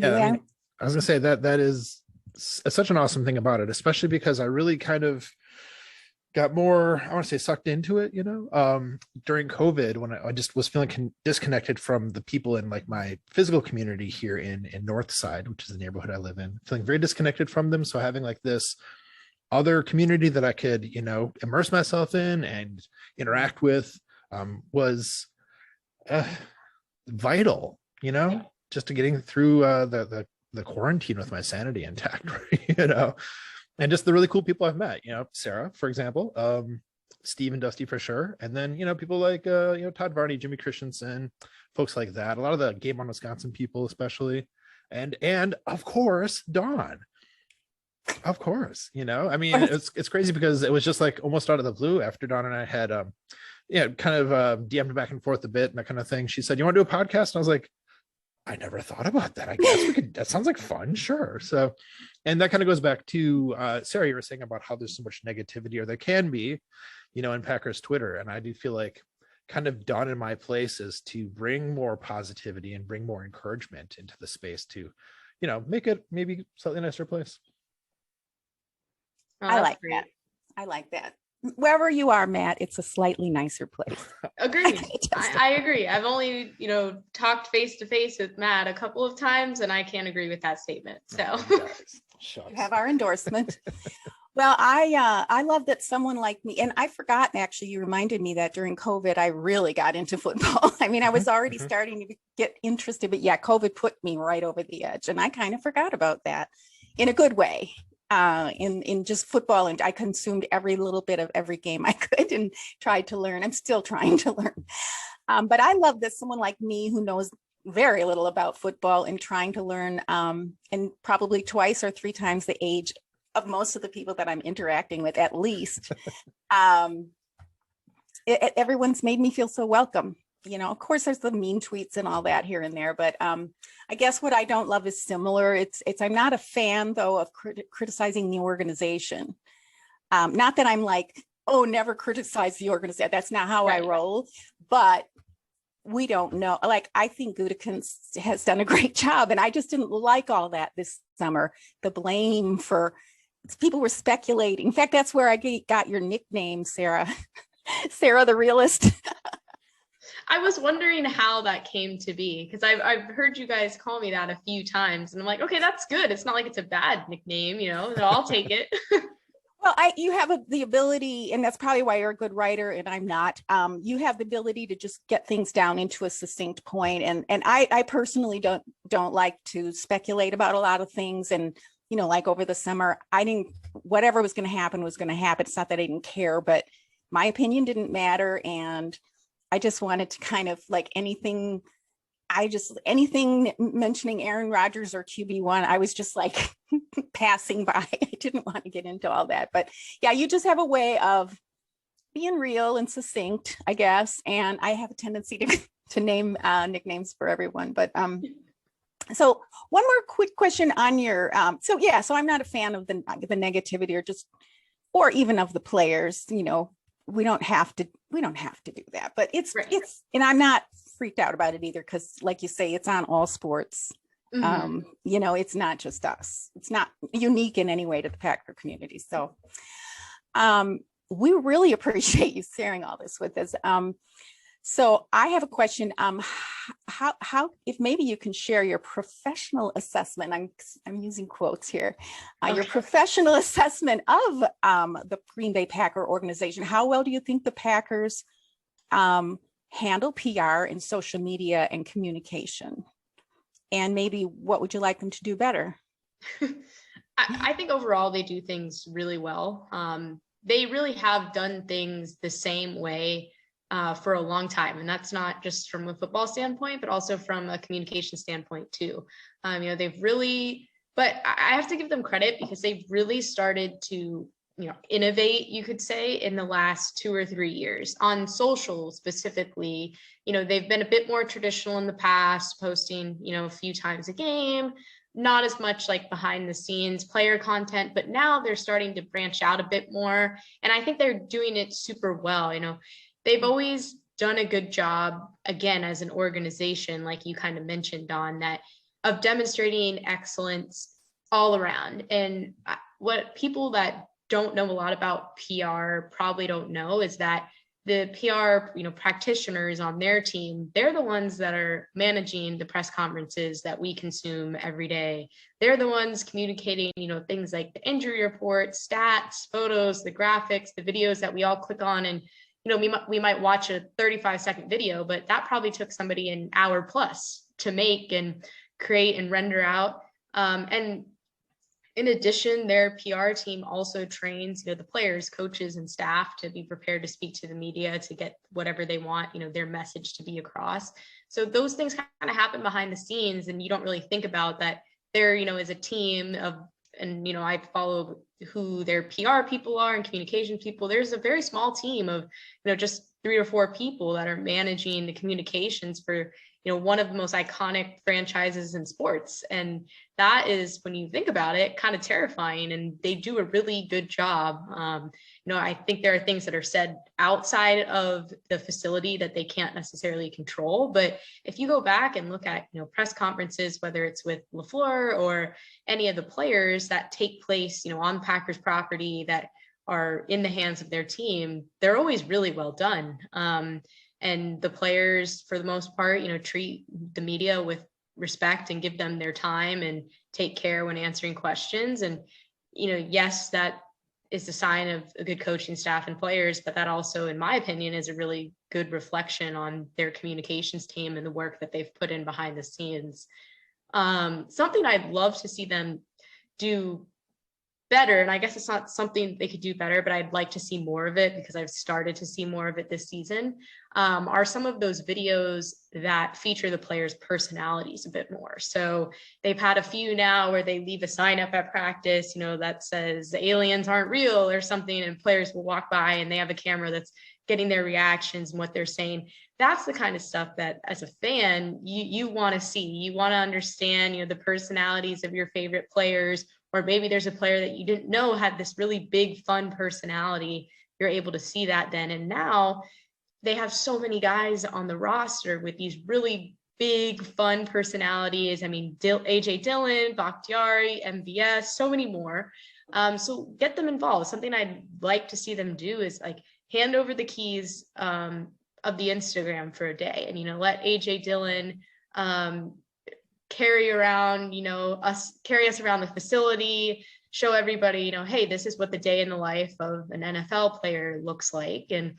Can Yeah, you I add? mean, I was gonna say that is such an awesome thing about it, especially because I really kind of got more, I want to say, sucked into it, during COVID, when I just was feeling disconnected from the people in like my physical community here in Northside, which is the neighborhood I live in, feeling very disconnected from them. So having like this other community that I could, immerse myself in and interact with, was uh, vital, just to getting through the quarantine with my sanity intact, and just the really cool people I've met, Sarah, for example, Steve and Dusty for sure. And then, people like, Todd Varney, Jimmy Christensen, folks like that. A lot of the Game on Wisconsin people, especially. And of course, Dawn. Of course, I mean, it's crazy because it was just like almost out of the blue after Dawn and I had, kind of DM'd back and forth a bit and that kind of thing. She said, "You want to do a podcast?" And I was like, I never thought about that. I guess we could, that sounds like fun. Sure. So, and that kind of goes back to Sarah, you were saying about how there's so much negativity, or there can be, in Packers Twitter. And I do feel like kind of done in my place is to bring more positivity and bring more encouragement into the space to, make it maybe slightly nicer place. Oh, I like that. I like that. Wherever you are, Matt, it's a slightly nicer place. Agreed. I agree. I've only, talked face to face with Matt a couple of times, and I can't agree with that statement. So you have our endorsement. Well, I love that someone like me, and I forgot, actually, you reminded me that during COVID, I really got into football. I mean, I was already starting to get interested, but yeah, COVID put me right over the edge, and I kind of forgot about that in a good way. In just football, and I consumed every little bit of every game I could and tried to learn. I'm still trying to learn. But I love that someone like me who knows very little about football and trying to learn, and probably twice or three times the age of most of the people that I'm interacting with, at least, everyone's made me feel so welcome. Of course, there's the mean tweets and all that here and there, but I guess what I don't love is similar. It's I'm not a fan, though, of criticizing the organization. Not that I'm like, oh, never criticize the organization. That's not how I roll. But we don't know. Like, I think Gutekunst has done a great job, and I just didn't like all that this summer. The blame for people were speculating. In fact, that's where I got your nickname, Sarah. Sarah the Realist. I was wondering how that came to be, because I've heard you guys call me that a few times, and I'm like, okay, that's good. It's not like it's a bad nickname, I'll take it. Well, you have the ability, and that's probably why you're a good writer and I'm not. You have the ability to just get things down into a succinct point, and I personally don't like to speculate about a lot of things. And like over the summer, whatever was going to happen was going to happen. It's not that I didn't care, but my opinion didn't matter, and I just wanted to kind of like anything mentioning Aaron Rodgers or QB1, I was just like passing by. I didn't want to get into all that, but yeah, you just have a way of being real and succinct, I guess. And I have a tendency to name nicknames for everyone, but so one more quick question on your so I'm not a fan of the negativity or even of the players. We don't have to do that, but it's and I'm not freaked out about it either, because like you say, it's on all sports. It's not just us. It's not unique in any way to the Packer community. So we really appreciate you sharing all this with us. So I have a question. How if maybe you can share your professional assessment, I'm using quotes here, your professional assessment of the Green Bay Packer organization. How well do you think the Packers handle PR and social media and communication? And maybe what would you like them to do better? I think overall they do things really well. They really have done things the same way for a long time. And that's not just from a football standpoint, but also from a communication standpoint too. They've really, but I have to give them credit because they've really started to, innovate, you could say, in the last 2 or 3 years on social specifically. They've been a bit more traditional in the past, posting, a few times a game, not as much like behind the scenes player content, but now they're starting to branch out a bit more. And I think they're doing it super well. They've always done a good job, again, as an organization, like you kind of mentioned, Dawn, that of demonstrating excellence all around. And what people that don't know a lot about PR probably don't know is that the PR, practitioners on their team, they're the ones that are managing the press conferences that we consume every day. They're the ones communicating, things like the injury reports, stats, photos, the graphics, the videos that we all click on. And, we might watch a 35-second video, but that probably took somebody an hour plus to make and create and render out. And in addition, their PR team also trains, the players, coaches, and staff to be prepared to speak to the media to get whatever they want, their message to be across. So those things kind of happen behind the scenes, and you don't really think about that. There, is a team of, and I follow who their PR people are and communication people. There's a very small team of, just 3 or 4 people that are managing the communications for, one of the most iconic franchises in sports. And that is, when you think about it, kind of terrifying, and they do a really good job. I think there are things that are said outside of the facility that they can't necessarily control. But if you go back and look at, press conferences, whether it's with LaFleur or any of the players that take place, on Packers property that are in the hands of their team, they're always really well done. And the players, for the most part, treat the media with respect and give them their time and take care when answering questions. And, yes, that is a sign of a good coaching staff and players, but that also, in my opinion, is a really good reflection on their communications team and the work that they've put in behind the scenes. Something I'd love to see them do better, and I guess it's not something they could do better, but I'd like to see more of it because I've started to see more of it this season, are some of those videos that feature the players' personalities a bit more. So they've had a few now where they leave a sign up at practice, that says the aliens aren't real or something, and players will walk by and they have a camera that's getting their reactions and what they're saying. That's the kind of stuff that, as a fan, you want to see. You want to understand, the personalities of your favorite players, or maybe there's a player that you didn't know had this really big, fun personality. You're able to see that then. And now they have so many guys on the roster with these really big, fun personalities. I mean, AJ Dillon, Bakhtiari, MVS, so many more. So get them involved. Something I'd like to see them do is like hand over the keys of the Instagram for a day, and let AJ Dillon carry us around the facility, show everybody, hey, this is what the day in the life of an NFL player looks like. And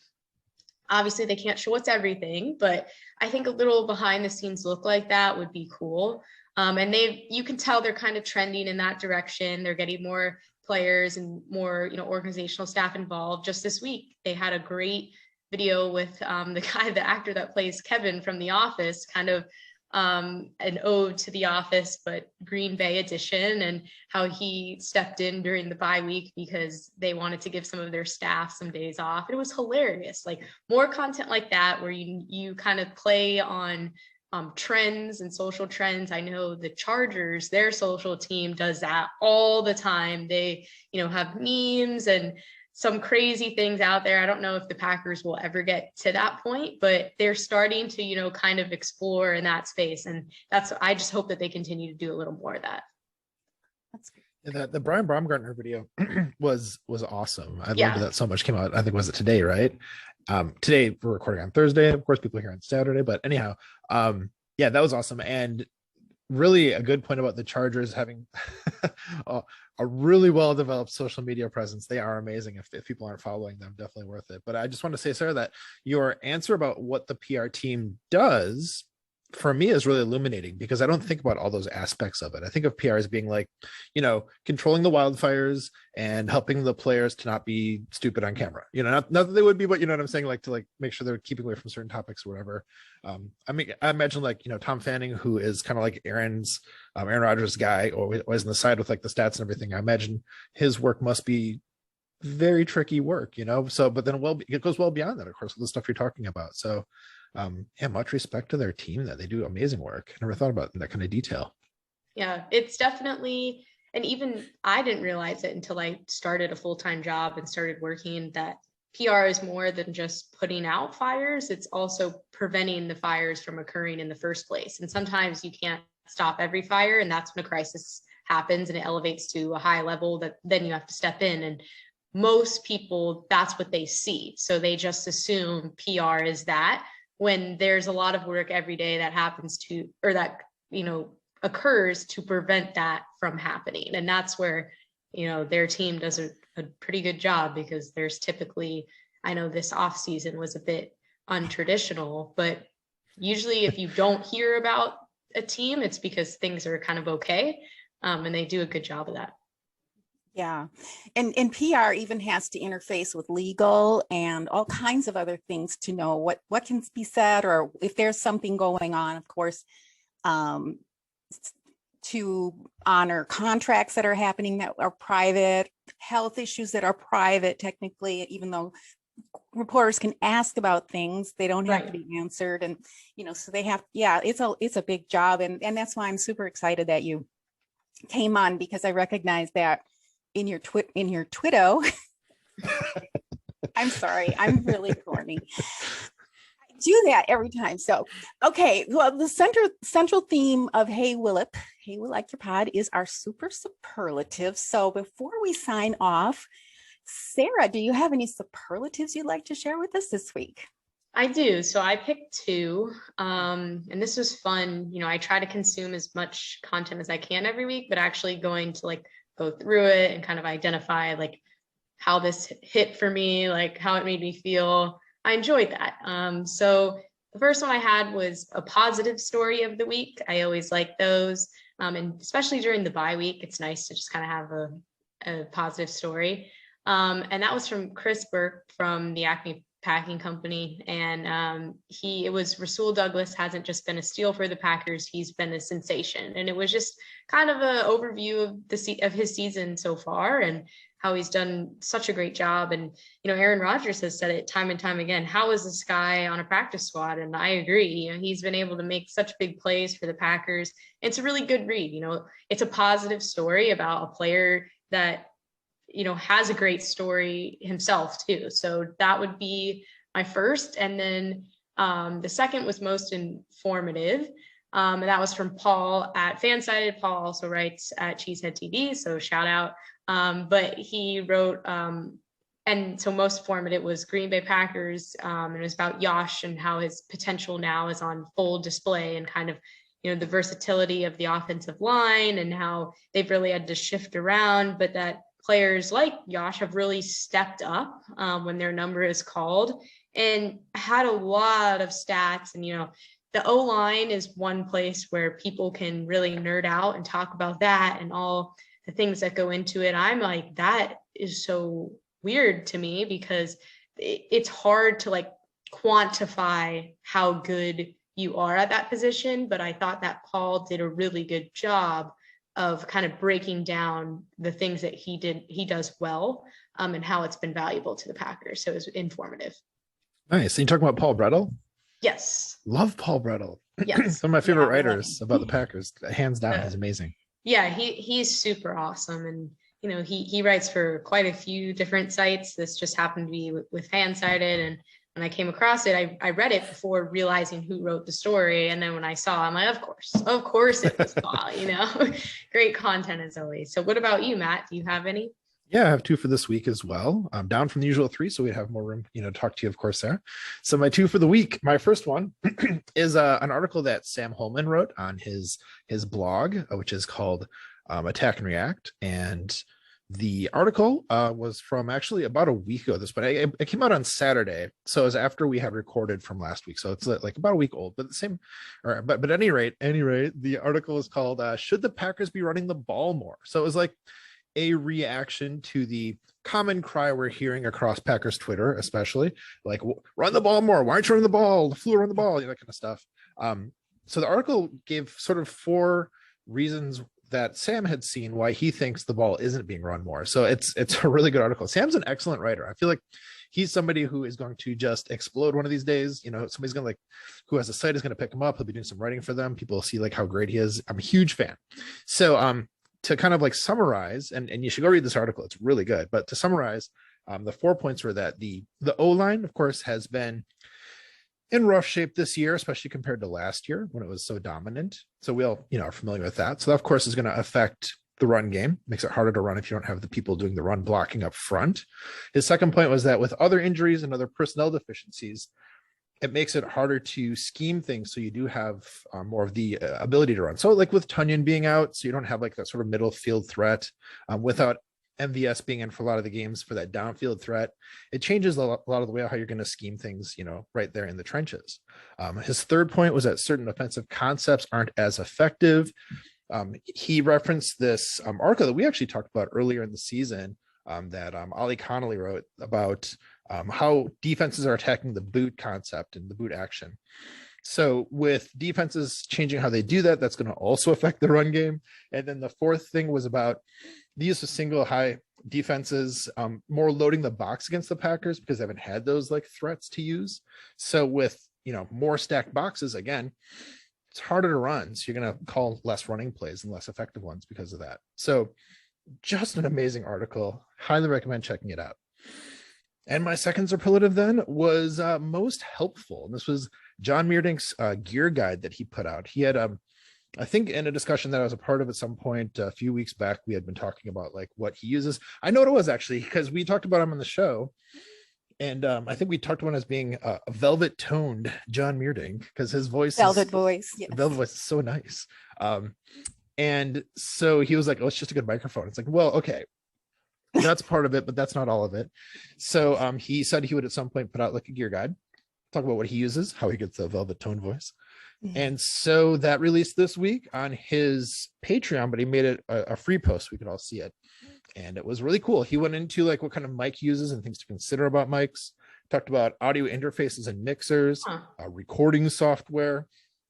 obviously they can't show us everything, but I think a little behind the scenes look like that would be cool. And you can tell they're kind of trending in that direction. They're getting more players and more, organizational staff involved. Just this week, they had a great video with the actor that plays Kevin from The Office, kind of an ode to The Office, but Green Bay edition, and how he stepped in during the bye week because they wanted to give some of their staff some days off. It was hilarious. Like, more content like that, where you kind of play on trends and social trends. I know the Chargers, their social team does that all the time. They, have memes and some crazy things out there. I don't know if the Packers will ever get to that point, but they're starting to, kind of explore in that space. And I just hope that they continue to do a little more of that. That's great. The Brian Baumgartner video was awesome. I Yeah. loved that so much. Came out, I think, was it today, right? Today we're recording on Thursday. Of course, people are here on Saturday, but anyhow, yeah, that was awesome. And really a good point about the Chargers having a really well-developed social media presence. They are amazing. If people aren't following them, definitely worth it. But I just want to say, Sarah, that your answer about what the PR team does for me is really illuminating, because I don't think about all those aspects of it. I think of PR as being like, controlling the wildfires and helping the players to not be stupid on camera. Not that they would be, but you know what I'm saying? Like, to make sure they're keeping away from certain topics or whatever. I imagine Tom Fanning, who is kind of like Aaron Rodgers' guy, or always on the side with like the stats and everything. I imagine his work must be very tricky work, so, but then it goes well beyond that, of course, with the stuff you're talking about. So yeah, much respect to their team, that they do amazing work. I never thought about that kind of detail. Yeah, it's definitely, and even I didn't realize it until I started a full-time job and started working, that PR is more than just putting out fires. It's also preventing the fires from occurring in the first place. And sometimes you can't stop every fire. And that's when a crisis happens and it elevates to a high level that then you have to step in. And most people, that's what they see. So they just assume PR is that, when there's a lot of work every day that happens to, or that, occurs to prevent that from happening. And that's where, their team does a pretty good job, because there's typically, I know this off season was a bit untraditional, but usually if you don't hear about a team, it's because things are kind of okay. And they do a good job of that. Yeah. And PR even has to interface with legal and all kinds of other things to know what can be said, or if there's something going on, of course, to honor contracts that are happening that are private, health issues that are private, technically, even though reporters can ask about things, they don't have to be answered. And, so they have, it's a big job. And that's why I'm super excited that you came on, because I recognize that in your Twitto. I'm sorry, I'm really corny. I do that every time. So, okay, well, the central theme of Hey Willip, Hey We Like Your Pod, is our super superlatives. So before we sign off, Sarah, do you have any superlatives you'd like to share with us this week? I do. So I picked two, and this was fun. I try to consume as much content as I can every week, but actually going to go through it and kind of identify how this hit for me, how it made me feel. I enjoyed that. So the first one I had was a positive story of the week. I always like those. And especially during the bye week, it's nice to just kind of have a positive story. And that was from Chris Burke from the Acme Packing Company. And it was Rasul Douglas hasn't just been a steal for the Packers, he's been a sensation. And it was just kind of an overview of his season so far and how he's done such a great job. And, Aaron Rodgers has said it time and time again, how is this guy on a practice squad? And I agree, he's been able to make such big plays for the Packers. It's a really good read. It's a positive story about a player that, has a great story himself too. So that would be my first. And then the second was most informative. And that was from Paul at Fansided. Paul also writes at Cheesehead TV, so shout out. But he wrote, and so most informative was Green Bay Packers. And it was about Yosh and how his potential now is on full display, and kind of, the versatility of the offensive line and how they've really had to shift around, but that players like Yosh have really stepped up when their number is called, and had a lot of stats. And, the O-line is one place where people can really nerd out and talk about that and all the things that go into it. I'm like, that is so weird to me, because it's hard to quantify how good you are at that position. But I thought that Paul did a really good job of kind of breaking down the things that he does well, and how it's been valuable to the Packers. So it was informative. Nice. So you talking about Paul Brettel? Yes. Love Paul Brettel. Yes. Some of my favorite writers about the Packers. Hands down, he's amazing. Yeah, he's super awesome. And, he writes for quite a few different sites. This just happened to be with Fansided. And when I came across it, I read it before realizing who wrote the story. And then when I saw, I'm like, of course it was Paul, great content as always. So what about you, Matt? Do you have any? Yeah, I have two for this week as well. I'm down from the usual three, so we'd have more room, to talk to you, of course, Sarah. So my two for the week, my first one is an article that Sam Holman wrote on his blog, which is called Attack and React. And the article was from actually about a week ago. It came out on Saturday, so it was after we had recorded from last week. So it's about a week old, but the same. But at any rate, the article is called "Should the Packers Be Running the Ball More?" So it was a reaction to the common cry we're hearing across Packers Twitter, especially run the ball more. Why aren't you running the ball? The flu run the ball, that kind of stuff. So the article gave sort of 4 reasons that Sam had seen why he thinks the ball isn't being run more. So it's a really good article. Sam's an excellent writer. I feel like he's somebody who is going to just explode one of these days. Somebody's going to who has a site is going to pick him up. He'll be doing some writing for them. People will see how great he is. I'm a huge fan. So to kind of summarize, and you should go read this article. It's really good. But to summarize, the 4 points were that the O-line, of course, has been in rough shape this year, especially compared to last year when it was so dominant. So we all, are familiar with that. So that, of course, is going to affect the run game. Makes it harder to run if you don't have the people doing the run blocking up front. His second point was that with other injuries and other personnel deficiencies, it makes it harder to scheme things. So you do have more of the ability to run. So like with Tunyon being out, so you don't have like that sort of middle field threat without MVS being in for a lot of the games for that downfield threat. It changes a lot of the way how you're going to scheme things, right there in the trenches. His third point was that certain offensive concepts aren't as effective. He referenced this article that we actually talked about earlier in the season that Ollie Connolly wrote about how defenses are attacking the boot concept and the boot action. So with defenses changing how they do that, that's going to also affect the run game. And then the fourth thing was about the use of single high defenses, more loading the box against the Packers because they haven't had those like threats to use. So with, more stacked boxes, again, it's harder to run. So you're going to call less running plays and less effective ones because of that. So just an amazing article. Highly recommend checking it out. And my second superlative then was most helpful. And this was John Meerdink's gear guide that he put out. He had, I think in a discussion that I was a part of at some point a few weeks back, we had been talking about like what he uses. I know what it was actually, because we talked about him on the show. And I think we talked about him as being a velvet toned John Meerdink because his voice voice. Yes. Velvet voice is so nice. And so he was like, oh, it's just a good microphone. It's like, well, okay. That's part of it, but that's not all of it. So he said he would at some point put out like a gear guide, talk about what he uses, how he gets the velvet tone voice. Mm-hmm. And so that released this week on his Patreon, but he made it a free post. We could all see it. And it was really cool. He went into like what kind of mic he uses and things to consider about mics, talked about audio interfaces and mixers, recording software,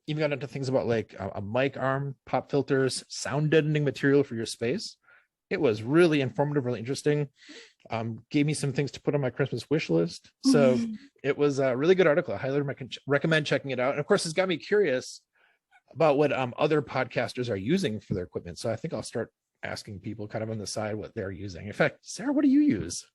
even got into things about like a mic arm, pop filters, sound deadening material for your space. It was really informative, really interesting. Gave me some things to put on my Christmas wish list. So it was a really good article. I highly recommend checking it out. And of course, it's got me curious about what other podcasters are using for their equipment. So I think I'll start asking people kind of on the side what they're using. In fact, Sarah, what do you use?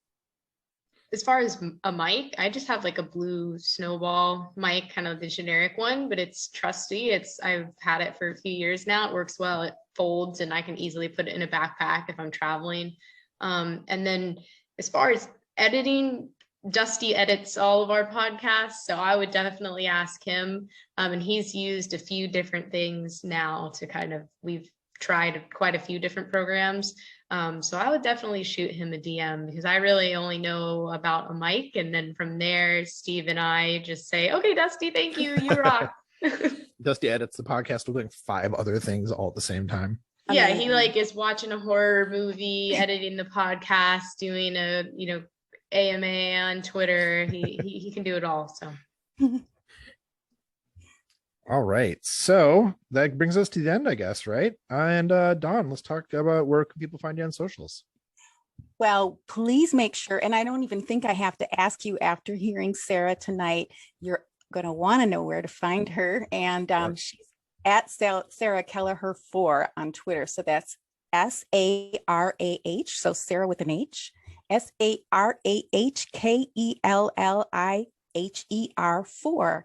As far as a mic, I just have like a blue Snowball mic, kind of the generic one, but it's trusty. I've had it for a few years now. It works well. It folds and I can easily put it in a backpack if I'm traveling. And then as far as editing, Dusty edits all of our podcasts, so I would definitely ask him. And he's used a few different things now to we've tried quite a few different programs. So I would definitely shoot him a DM because I really only know about a mic. And then from there, Steve and I just say, okay, Dusty, thank you. You rock. Dusty edits the podcast. We're doing 5 other things all at the same time. Yeah, he is watching a horror movie, editing the podcast, doing a, AMA on Twitter. He can do it all. So. All right. So that brings us to the end, I guess, right? And Dawn, let's talk about where can people find you on socials. Well, please make sure, and I don't even think I have to ask you after hearing Sarah tonight, you're going to want to know where to find her. And she's at Sarah Kelliher 4 on Twitter. So that's SARAH. So Sarah with an H, SARAHKELLIHER 4.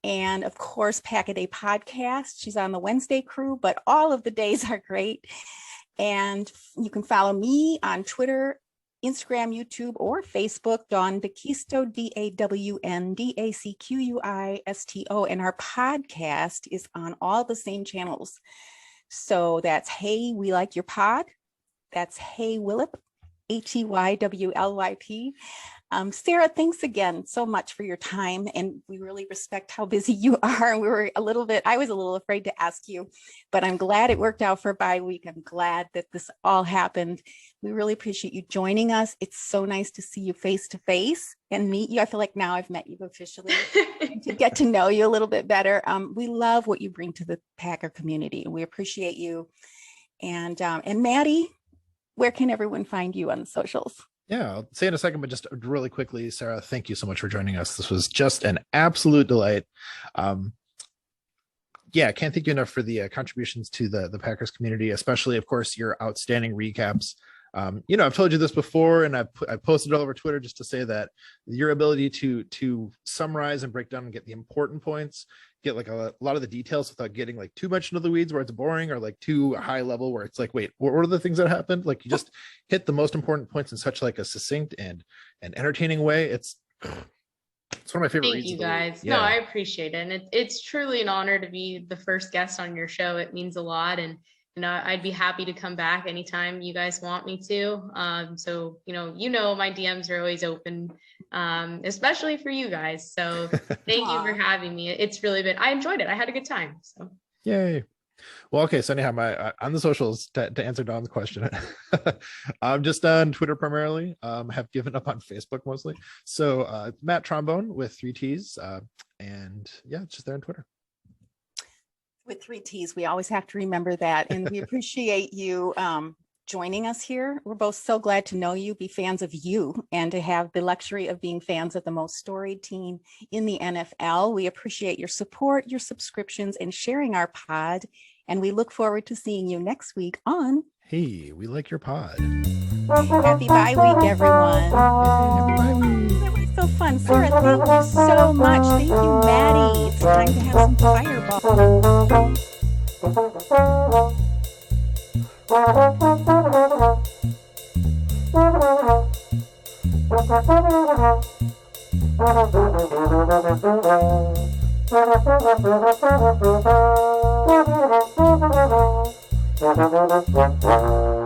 And of course, Pack a Day Podcast. She's on the Wednesday crew, but all of the days are great. And you can follow me on Twitter, Instagram, YouTube, or Facebook, Dawn Dacquisto, DAWNDACQUISTO. And our podcast is on all the same channels. So that's Hey, We Like Your Pod. That's Hey Willip, HEYWLYP. Sarah, thanks again so much for your time. And we really respect how busy you are. I was a little afraid to ask you, but I'm glad it worked out for a bye week. I'm glad that this all happened. We really appreciate you joining us. It's so nice to see you face to face and meet you. I feel like now I've met you officially to get to know you a little bit better. We love what you bring to the Packer community and we appreciate you. And Maddie, where can everyone find you on the socials? Yeah, I'll say in a second, but just really quickly, Sarah, thank you so much for joining us. This was just an absolute delight. Can't thank you enough for the contributions to the Packers community, especially, of course, your outstanding recaps. I've told you this before, and I posted it all over Twitter just to say that your ability to summarize and break down and get the important points, get like a lot of the details without getting like too much into the weeds where it's boring, or like too high level where it's like, wait, what are the things that happened? Like you just hit the most important points in such like a succinct and entertaining way. It's one of my favorite Thank reads you of the week. guys. No, I appreciate it. And it's truly an honor to be the first guest on your show. It means a lot. And I'd be happy to come back anytime you guys want me to. So, my DMs are always open, especially for you guys. So thank you for having me. It's really I enjoyed it. I had a good time. So yay. Well, okay. So anyhow, on the socials, to answer Don's question, I'm just on Twitter primarily. Have given up on Facebook mostly. So Matt Trombone with 3 T's. And yeah, it's just there on Twitter. With 3 T's, we always have to remember that. And we appreciate you joining us here. We're both so glad to know you, be fans of you, and to have the luxury of being fans of the most storied team in the NFL. We appreciate your support, your subscriptions, and sharing our pod. And we look forward to seeing you next week on Hey, we like your pod. Happy bye week, everyone. Happy bye week. That was so fun. Sarah, thank you so much. Thank you, Maddie. It's time to have some fireball.